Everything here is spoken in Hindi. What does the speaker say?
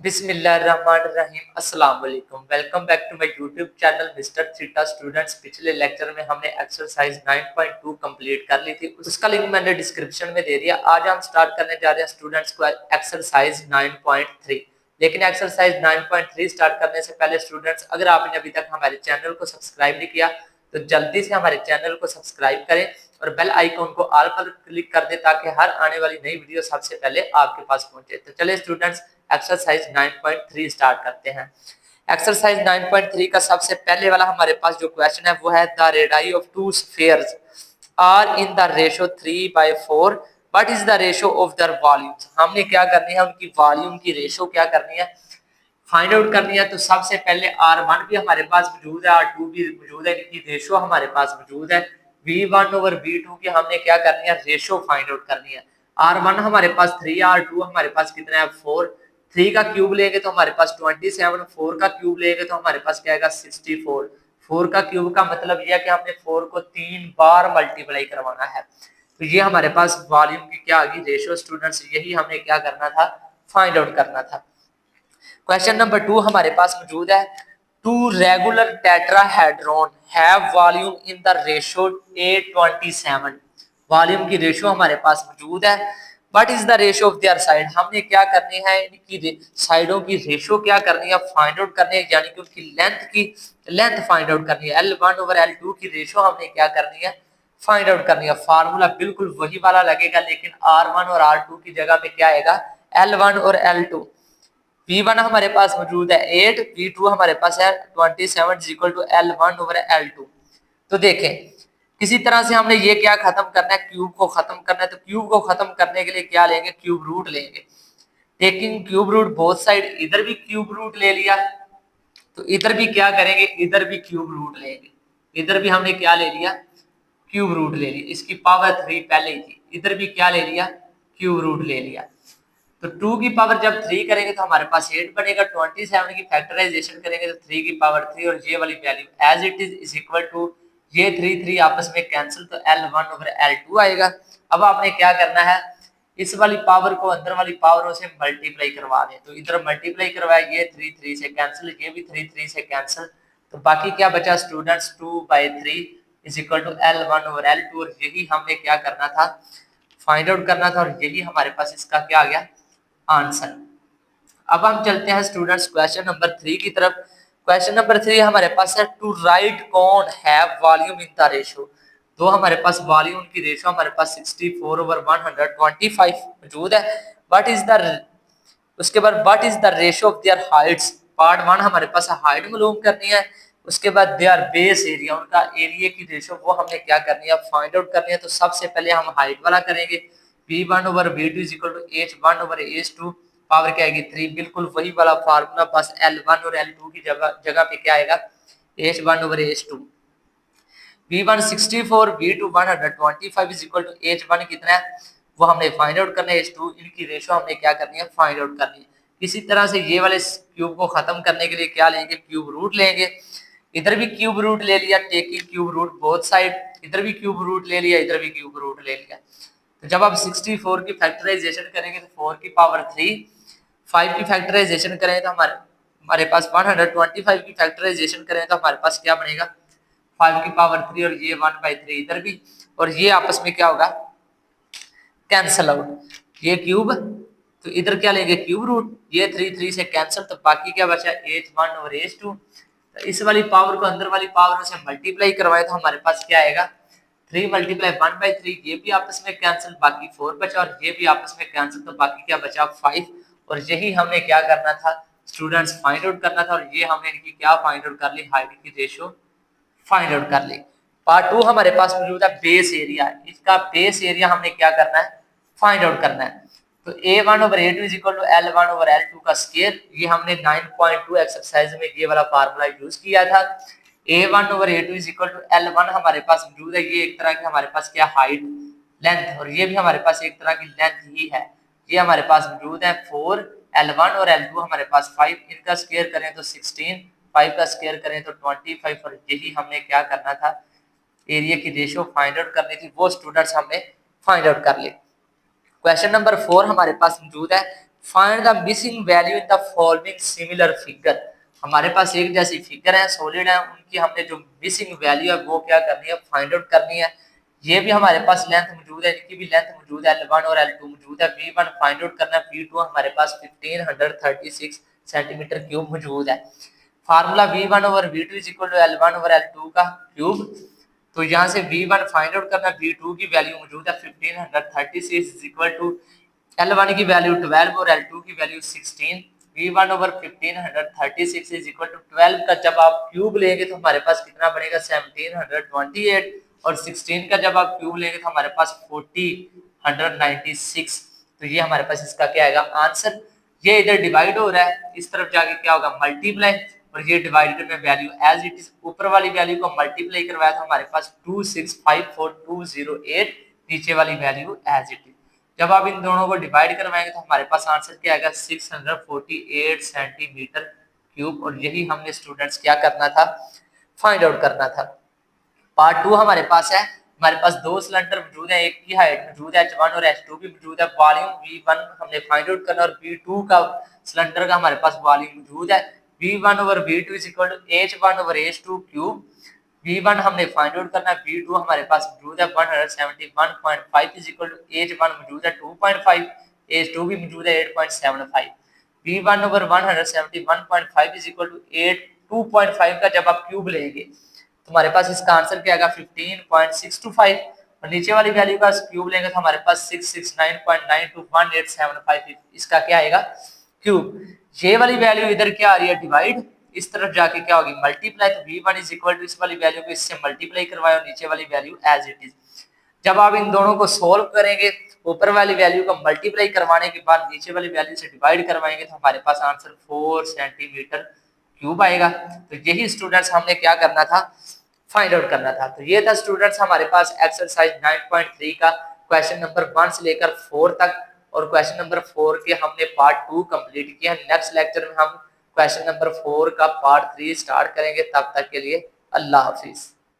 बिस्मिल्लाहिर्रहमानिर्रहीम अस्सलाम वालेकुम। Welcome back to my YouTube channel mister theta students. पिछले लेक्चर में हमने एक्सरसाइज 9.2 कंप्लीट कर ली थी, उसका लिंक मैंने डिस्क्रिप्शन में दे दिया। आज हम स्टार्ट करने जा रहे हैं स्टूडेंट्स को एक्सरसाइज 9.3। लेकिन एक्सरसाइज 9.3 स्टार्ट करने से पहले स्टूडेंट्स, अगर आपने अभी तक हमारे चैनल को सब्सक्राइब नहीं किया तो जल्दी से हमारे चैनल को सब्सक्राइब करें और बेल आइकॉन को ऑल पर क्लिक कर दें ताकि हर आने वाली नई वीडियो सबसे पहले आपके पास पहुंचे। तो चलिए स्टूडेंट्स, एक्सरसाइज 9.3 स्टार्ट करते हैं। एक्सरसाइज 9.3 का सबसे पहले वाला हमारे पास जो क्वेश्चन है वो है the radii of two spheres are in the ratio 3/4, what is the ratio of their volumes. हमने क्या करनी है, उनकी वॉल्यूम की रेशो क्या करनी है, फाइंड आउट करनी है। तो सबसे पहले R1 भी हमारे पास मौजूद है, R2 भी मौजूद है, इनकी रेशो हमारे पास मौजूद है। V1 ओवर V2 की हमने क्या करनी है, रेशो फाइंड आउट करनी है। R1 हमारे पास 3, R2 हमारे पास कितना है 4। 3 का क्यूब लेंगे तो हमारे पास 27, 4 का क्यूब लेंगे तो हमारे पास क्या आएगा 64। 4 का क्यूब का मतलब यह है कि हमने 4 को 3 बार मल्टीप्लाई करवाना है। तो ये हमारे पास वॉल्यूम की क्या आ गई, रेशो। स्टूडेंट्स, यही हमें क्या करना था, फाइंड आउट करना था। क्वेश्चन नंबर 2 हमारे पास मौजूद है, two regular tetrahedron have volume in the ratio 8:27। Volume की रेशो हमारे पास मौजूद है। What is the ratio of their side. हमने क्या करनी है, इनकी साइडों की रेशो क्या करनी है, फाइंड आउट करनी है, यानी कि उनकी लेंथ फाइंड आउट करनी है। L1 ओवर L2 की रेशो हमने क्या करनी है, फाइंड आउट करनी है। फार्मूला बिल्कुल वही वाला लगेगा, लेकिन R1 और R2 की जगह पे क्या आएगा, L1 और L2। V1 हमारे पास मौजूद है 8, V2 हमारे पास है 27 equal to L1 over L2। तो देखें, किसी तरह से हमने ये क्या खत्म करना है, क्यूब को खत्म करना है। तो क्यूब को खत्म करने के लिए क्या लेंगे, क्यूब रूट लेंगे। Taking cube root both side, इधर भी क्यूब रूट ले लिया तो इधर भी क्या करेंगे, इधर भी क्यूब रूट लेंगे। इधर भी हमने क्या ले लिया, क्यूब रूट ले लिया। इसकी पावर 3 पहले ही थी, इधर भी क्या ले लिया, क्यूब रूट ले लिया। तो 2 की पावर जब 3 करेंगे तो हमारे पास 8 बनेगा। 27 की फैक्टराइजेशन करेंगे तो 3 की पावर 3 और ये वाली value as it is equal to, ये 3 आपस में कैंसिल, तो L1 ओवर L2 आएगा। अब आपने क्या करना है, इस वाली पावर को अंदर वाली पावरों से मल्टीप्लाई करवा दें। तो इधर मल्टीप्लाई करवाया, ये 3 से कैंसिल, ये भी 3 से कैंसिल। तो बाकी क्या बचा students, 2/3 is equal to L1 over L2। और यही हमने क्या करना था, फाइंड आउट करना था, और यही हमारे पास इसका क्या आ गया, आंसर। अब हम चलते हैं स्टूडेंट्स क्वेश्चन नंबर 3 की तरफ। क्वेश्चन नंबर 3 हमारे पास है, टू राइट कौन have volume in the ratio. तो हमारे पास वॉल्यूम की रेशो हमारे पास 64 ओवर 125 मौजूद है। व्हाट इज द, उसके बाद what is the ratio of there Heights. Part 1 हमारे पास हाइट मालूम करनी है। उसके बाद देयर बेस एरिया, उनका एरिया की रेशो वो हमने क्या करनी है, फाइंड आउट करनी है। तो सबसे पहले हम हाइट वाला करेंगे। V1 over V2 is equal to H1 over H2, power क्या आएगी 3। बिल्कुल वही वाला फार्मूला, बस L1 और L2 की जगह पे क्या आएगा, H1 over H2। V1 64, V2 125 is equal to H1 कितना है, वो हमने फाइंड आउट करना है। H2 इनकी रेशो हमने क्या करनी है, फाइंड आउट करनी है। किसी तरह से ये वाले क्यूब को खत्म करने के लिए क्या लेंगे, क्यूब रूट लेंगे। इधर भी क्यूब रूट ले लिया, taking cube root both side. इधर भी क्यूब रूट ले लिया, इधर भी क्यूब रूट ले लिया। तो जब आप 64 की फैक्टराइजेशन करेंगे तो 4 की पावर 3, 5 की फैक्टराइजेशन करें तो हमारे हमारे पास 125 की फैक्टराइजेशन करें तो हमारे पास क्या बनेगा, 5 की पावर 3 और ये 1/3 इधर भी, और ये आपस में क्या होगा, कैंसल आउट। ये क्यूब, तो इधर क्या लेंगे, क्यूब रूट। ये 3 से कैंसल, तो बाकी क्या बचा, H1 और H2। तो इस वाली पावर को अंदर वाली पावर से मल्टीप्लाई करवाए तो हमारे पास क्या आएगा, 3 मल्टीप्लाई 1/3। ये भी आपस में कैंसिल, बाकी 4 बचा, और ये भी आपस में कैंसिल, तो बाकी क्या बचा 5। और यही हमने क्या करना था स्टूडेंट्स, फाइंड आउट करना था। और ये हमने इनकी क्या फाइंड आउट कर ली, हाइट की रेशो फाइंड आउट कर ली। पार्ट 2 हमारे पास मौजूद है बेस एरिया। इसका बेस एरिया हमने क्या करना है, फाइंड आउट करना है। तो A1 over A2 is equal to L1 over L2 का स्क्वायर। ये हमने 9.2 एक्सरसाइज में ये वाला फार्मूला यूज किया था। A1 over A2 is equal to L1 हमारे पास मौजूद है, ये एक तरह की हमारे पास क्या, हाइट लेंथ, और ये भी हमारे पास एक तरह की लेंथ ही है। ये हमारे पास मौजूद है 4, L1 और L2 हमारे पास 5। इनका स्क्वायर करें तो 16, 5 का स्क्वायर करें तो 25। और यही हमने क्या करना था, एरिया की रेशियो फाइंड आउट करनी थी, वो स्टूडेंट्स हमने फाइंड आउट कर ली। क्वेश्चन नंबर 4 हमारे पास मौजूद है, find the missing value in the following similar figure. हमारे पास एक जैसी फिगर है, सॉलिड है, उनकी हमने जो मिसिंग वैल्यू है वो क्या करनी है, फाइंड आउट करनी है। ये भी हमारे पास लेंथ मौजूद है, इनकी भी लेंथ मौजूद है, L1 और L2 मौजूद है। V1 फाइंड आउट करना है, V2 हमारे पास 1536 सेंटीमीटर क्यूब मौजूद है। Formula V1 over V2 is equal to L1 over L2 का क्यूब। तो यहाँ से V1 फाइंड आउट करना, V2 की वैल्यू मौजूद है 1536 इज इक्वल टू L1 की वैल्यू 12 और L2 की value 16। V1 over 1536 is equal to 12 का जब आप क्यूब लेंगे तो हमारे पास कितना बनेगा 1728, और 16 का जब आप क्यूब लेंगे तो हमारे पास 4096। तो ये हमारे पास इसका क्या आएगा आंसर। ये इधर डिवाइड हो रहा है, इस तरफ जाके क्या होगा मल्टीप्लाई, और ये डिवाइडेड में वैल्यू एज इट इज, ऊपर वाली वैल्यू को मल्टीप्लाई करवाया तो हमारे पास 2654208, नीचे वाली वैल्यू एज इट इज। जब आप इन दोनों को डिवाइड करवाएंगे तो हमारे पास आंसर क्या आएगा 648 सेंटीमीटर क्यूब। और यही हमने स्टूडेंट्स क्या करना था, फाइंड आउट करना था। पार्ट 2 हमारे पास है, हमारे पास दो सिलेंडर मौजूद है, एक की हाइट मौजूद है H1 और H2 भी मौजूद है। वॉल्यूम V1 हमने फाइंड आउट करना, और V2 का सिलेंडर का हमारे पास वॉल्यूम मौजूद है। V1 over V2 is equal to H1 over H2 cube. V1 हमने फाइंड आउट करना, V2 हमारे पास मौजूद है 171.5 इज इक्वल टू H1 मौजूद है 2.5, H2 भी मौजूद है 8.75। V1 over 171.5 is equal to 2.5 का जब आप क्यूब लेंगे तो हमारे पास इसका आंसर क्या आएगा 15.625, और नीचे वाली वैल्यू का क्यूब लेंगे तो हमारे पास 669.921875, इसका क्या आएगा क्यूब। ये वाली वैल्यू इधर क्या आ रही है डिवाइड, इस तरफ जाके क्या होगी मल्टीप्लाई। तो V1 इज इक्वल टू इस वाली वैल्यू को इससे मल्टीप्लाई करवाए, और नीचे वाली वैल्यू एज इट इज। जब आप इन दोनों को सोल्व करेंगे, ऊपर वाली वैल्यू को मल्टीप्लाई करवाने के बाद नीचे वाली वैल्यू से डिवाइड करवाएंगे तो हमारे पास आंसर 4 सेंटीमीटर क्यूब आएगा। तो यही स्टूडेंट्स हमने क्या करना था, फाइंड आउट करना था। तो ये था स्टूडेंट्स हमारे पास एक्सरसाइज 9.3 का क्वेश्चन नंबर 1 से लेकर 4 तक, और क्वेश्चन नंबर 4 के हमने पार्ट 2 कंप्लीट किया। नेक्स्ट लेक्चर में हम क्वेश्चन नंबर 4 का पार्ट 3 स्टार्ट करेंगे। तब तक के लिए अल्लाह हाफिज।